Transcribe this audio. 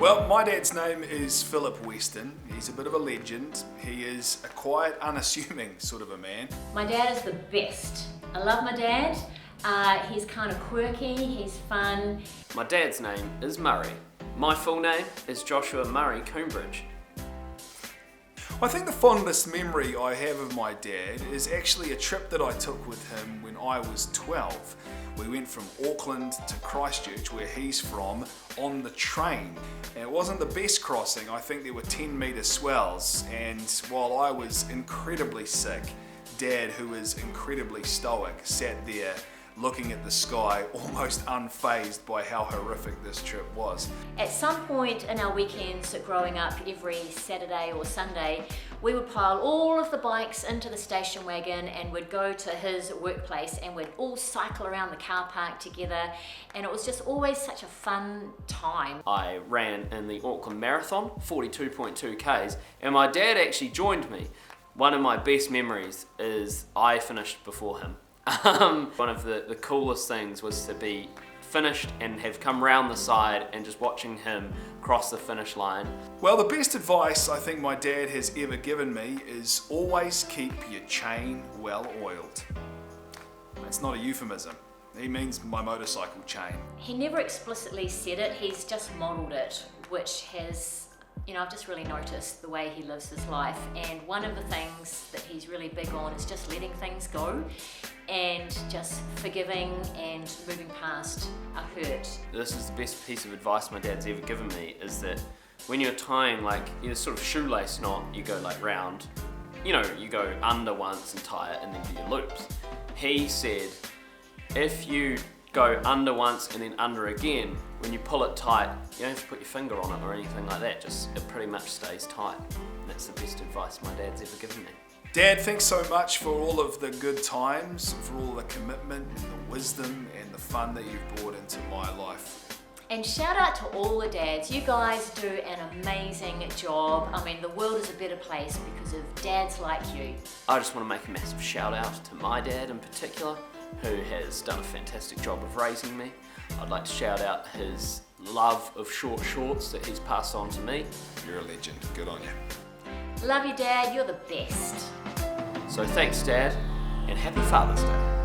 Well, my dad's name is Philip Weston. He's a bit of a legend. He is a quiet, unassuming sort of a man. My dad is the best. I love my dad. He's kind of quirky, he's fun. My dad's name is Murray. My full name is Joshua Murray Coombridge. I think the fondest memory I have of my dad is actually a trip that I took with him when I was 12. We went from Auckland to Christchurch, where he's from, on the train. And it wasn't the best crossing. I think there were 10-metre swells, and while I was incredibly sick, Dad, who is incredibly stoic, sat there looking at the sky, almost unfazed by how horrific this trip was. At some point in our weekends growing up, every Saturday or Sunday, we would pile all of the bikes into the station wagon and we'd go to his workplace and we'd all cycle around the car park together, and it was just always such a fun time. I ran in the Auckland Marathon, 42.2 Ks, and my dad actually joined me. One of my best memories is I finished before him. One of the coolest things was to be finished and have come round the side and just watching him cross the finish line. Well, the best advice I think my dad has ever given me is always keep your chain well oiled. That's not a euphemism. He means my motorcycle chain. He never explicitly said it, he's just modelled it, which has, I've just really noticed the way he lives his life, and one of the things that he's really big on is just letting things go and just forgiving and moving past a hurt. This is the best piece of advice my dad's ever given me, is that when you're tying sort of shoelace knot, you go round, you go under once and tie it and then do your loops. He said, if you go under once and then under again, when you pull it tight, you don't have to put your finger on it or anything like that, it pretty much stays tight. And that's the best advice my dad's ever given me. Dad, thanks so much for all of the good times, for all the commitment and the wisdom and the fun that you've brought into my life. And shout out to all the dads. You guys do an amazing job. The world is a better place because of dads like you. I just want to make a massive shout out to my dad in particular, who has done a fantastic job of raising me. I'd like to shout out his love of short shorts that he's passed on to me. You're a legend. Good on you. Love you, Dad. You're the best. So thanks, Dad, and happy Father's Day.